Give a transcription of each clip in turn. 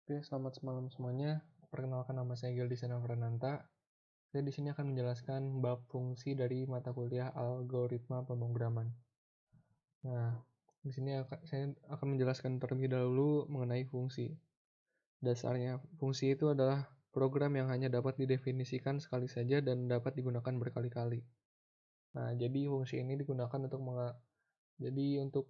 Oke, selamat malam semuanya. Perkenalkan, nama saya Gildi Senavrananta. Saya di sini akan menjelaskan bab fungsi dari mata kuliah algoritma pemrograman. Nah, di sini saya akan menjelaskan terlebih dahulu mengenai fungsi. Dasarnya, fungsi itu adalah program yang hanya dapat didefinisikan sekali saja dan dapat digunakan berkali-kali. Nah, jadi fungsi ini digunakan untuk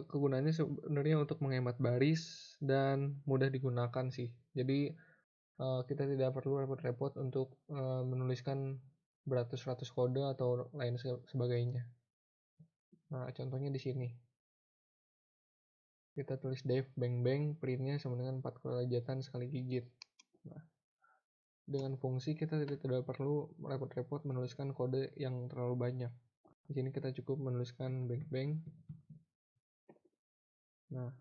kegunaannya sebenarnya untuk menghemat baris dan mudah digunakan sih. Jadi kita tidak perlu repot-repot untuk menuliskan beratus-ratus kode atau lain sebagainya. Nah, contohnya di sini. Kita tulis def bang bang, printnya sama dengan 4 kelejatan sekali gigit. Nah, dengan fungsi kita tidak perlu repot-repot menuliskan kode yang terlalu banyak. Di sini kita cukup menuliskan bang bang. Nah,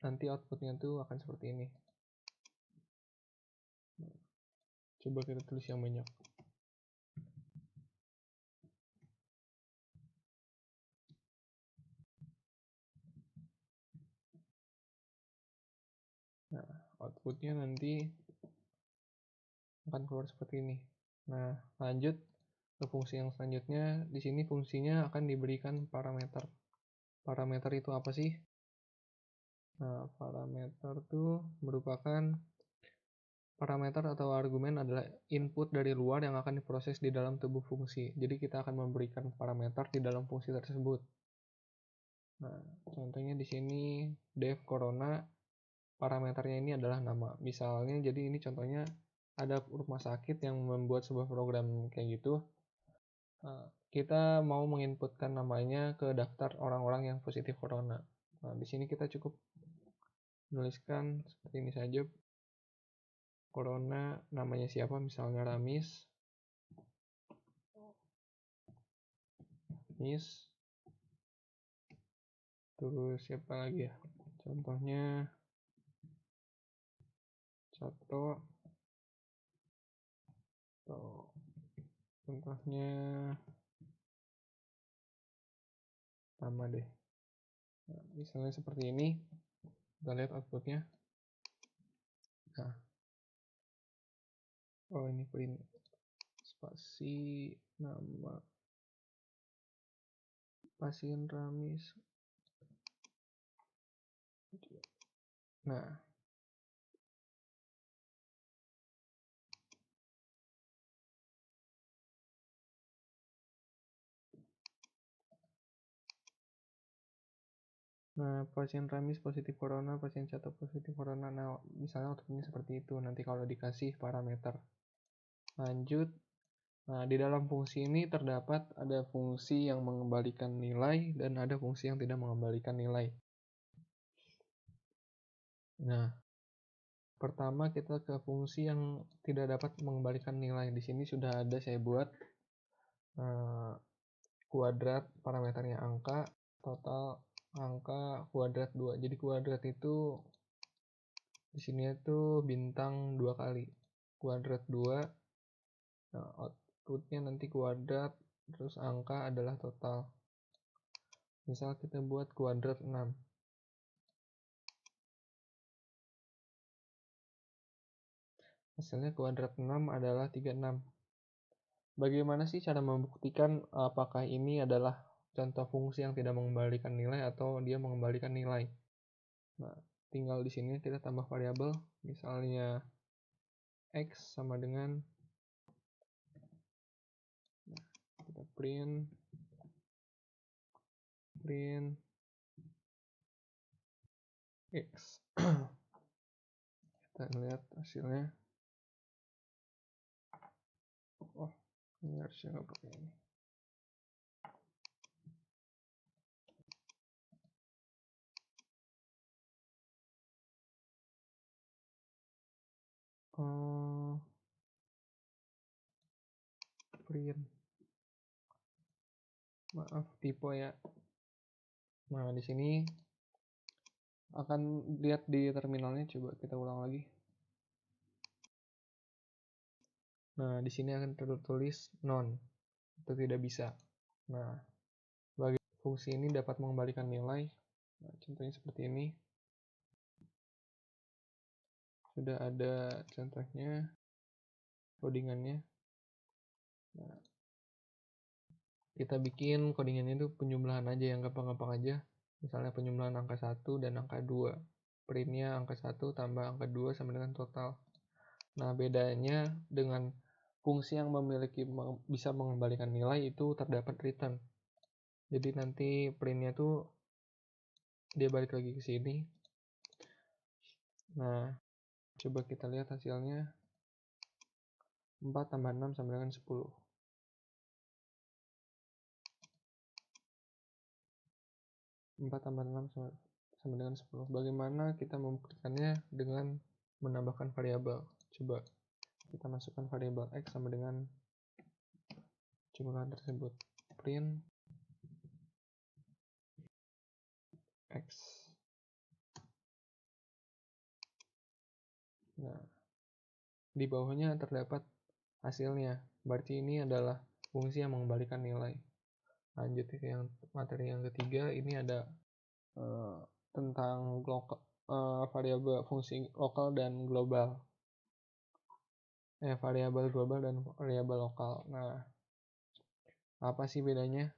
nanti outputnya tuh akan seperti ini. Coba kita tulis yang banyak. Nah, outputnya nanti akan keluar seperti ini. Nah, lanjut ke fungsi yang selanjutnya. Di sini fungsinya akan diberikan parameter. Parameter itu apa sih? Nah, parameter itu merupakan parameter atau argumen adalah input dari luar yang akan diproses di dalam tubuh fungsi. Jadi kita akan memberikan parameter di dalam fungsi tersebut. Nah, contohnya di sini def corona, parameternya ini adalah nama. Misalnya, jadi ini contohnya ada rumah sakit yang membuat sebuah program kayak gitu. Kita mau menginputkan namanya ke daftar orang-orang yang positif corona. Nah, di sini kita cukup menuliskan seperti ini saja. Corona namanya siapa? Misalnya Ramis. Terus siapa lagi ya? Contohnya Cato. Atau contohnya sama deh. Nah, misalnya seperti ini. Kita lihat outputnya. Nah, oh ini print spasi nama pasien Ramis. Nah, pasien Ramis positif corona, pasien Cato positif corona. Nah, misalnya outputnya seperti itu. Nanti kalau dikasih parameter. Lanjut. Nah, di dalam fungsi ini terdapat ada fungsi yang mengembalikan nilai dan ada fungsi yang tidak mengembalikan nilai. Nah, pertama kita ke fungsi yang tidak dapat mengembalikan nilai. Di sini sudah ada saya buat kuadrat parameternya angka, total angka kuadrat 2. Jadi kuadrat itu di sini itu bintang 2 kali. Kuadrat 2. Nah, outputnya nanti kuadrat, terus angka adalah total. Misal kita buat kuadrat 6. Hasilnya kuadrat 6 adalah 36. Bagaimana sih cara membuktikan apakah ini adalah contoh fungsi yang tidak mengembalikan nilai atau dia mengembalikan nilai? Nah, tinggal di sini kita tambah variabel, misalnya x sama dengan, nah, kita print x. Kita lihat hasilnya. Oh, ini harusnya nggak pakai ini. Print. Maaf, typo ya. Nah, di sini akan lihat di terminalnya, coba kita ulang lagi. Nah, di sini akan tertulis none atau tidak bisa. Nah, bagi fungsi ini dapat mengembalikan nilai. Nah, contohnya seperti ini. sudah ada contohnya, codingannya. Nah, kita bikin codingannya itu penjumlahan aja yang gampang-gampang aja. Misalnya penjumlahan angka 1 dan angka 2. Printnya angka 1 tambah angka 2 sama dengan total. Nah, bedanya dengan fungsi yang bisa mengembalikan nilai itu terdapat return. Jadi nanti printnya tuh dia balik lagi ke sini. Nah, coba kita lihat hasilnya. 4 tambah 6 sama dengan 10. 4 tambah 6 sama dengan 10. Bagaimana kita membuktikannya dengan menambahkan variabel? Coba kita masukkan variabel X sama dengan jumlah tersebut. Print X. Nah, di bawahnya terdapat hasilnya. Berarti ini adalah fungsi yang mengembalikan nilai. Lanjut ke yang materi yang ketiga, ini ada tentang variabel fungsi lokal dan global. Variabel global dan variabel lokal. Nah, apa sih bedanya?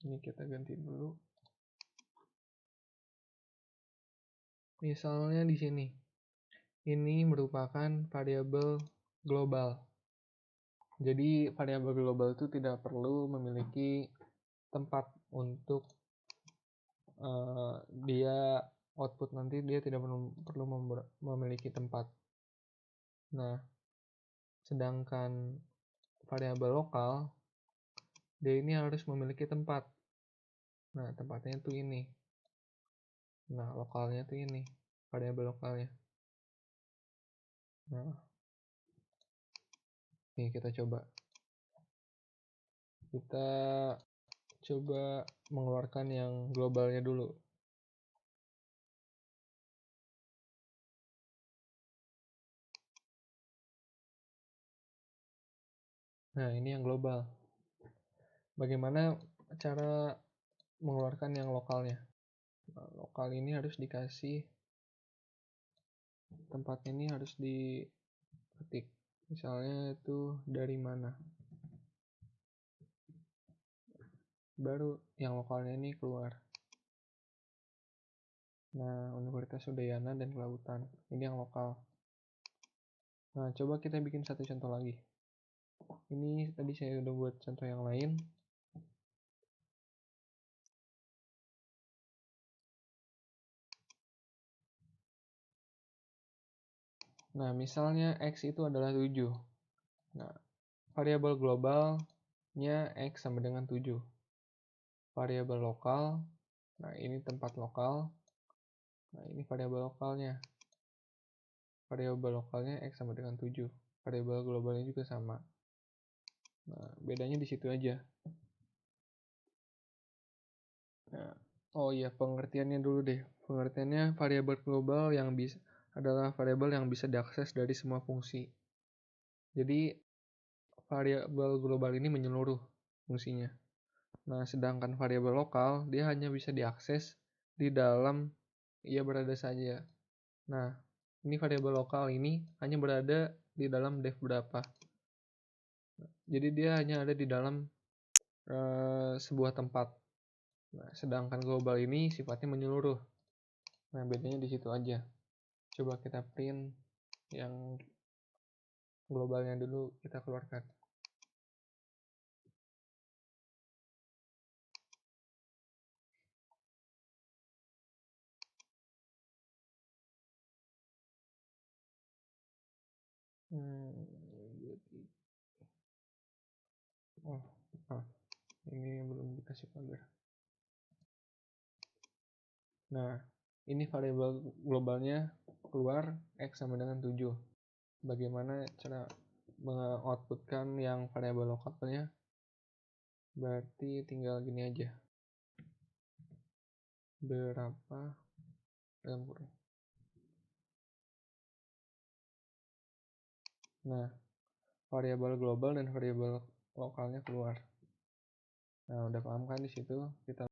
Ini kita ganti dulu. Misalnya di sini. Ini merupakan variabel global. Jadi variabel global itu tidak perlu memiliki tempat untuk dia output, nanti dia tidak perlu memiliki tempat. Nah, sedangkan variabel lokal dia ini harus memiliki tempat. Nah, tempatnya itu ini. Nah, lokalnya itu ini, variabel lokalnya. Nah, ini kita coba mengeluarkan yang globalnya dulu. Nah, ini yang global. Bagaimana cara mengeluarkan yang lokalnya? Nah, lokal ini harus dikasih tempat, ini harus diketik. Misalnya itu dari mana. Baru yang lokalnya ini keluar. Nah, Universitas Udayana dan Kelautan. Ini yang lokal. Nah, coba kita bikin satu contoh lagi. Ini tadi saya udah buat contoh yang lain. Nah, misalnya X itu adalah 7. Nah, variabel globalnya X sama dengan 7. Variabel lokal, nah ini tempat lokal. Nah, ini variabel lokalnya. Variabel lokalnya X sama dengan 7. Variabel globalnya juga sama. Nah, bedanya di situ aja. Nah, oh iya, pengertiannya dulu deh. Pengertiannya variabel global adalah variabel yang bisa diakses dari semua fungsi. Jadi variabel global ini menyeluruh fungsinya. Nah, sedangkan variabel lokal dia hanya bisa diakses di dalam ia berada saja. Nah, ini variabel lokal ini hanya berada di dalam def berapa. Jadi dia hanya ada di dalam sebuah tempat. Nah, sedangkan global ini sifatnya menyeluruh. Nah, bedanya di situ aja. Coba kita print yang globalnya dulu, kita keluarkan. Ini belum dikasih pagar. Nah, ini variabel globalnya keluar X sama dengan 7. Bagaimana cara mengoutputkan yang variabel lokalnya? Berarti tinggal gini aja. Berapa dalam kurung. Nah, variabel global dan variabel lokalnya keluar. Nah, udah paham kan di situ? Kita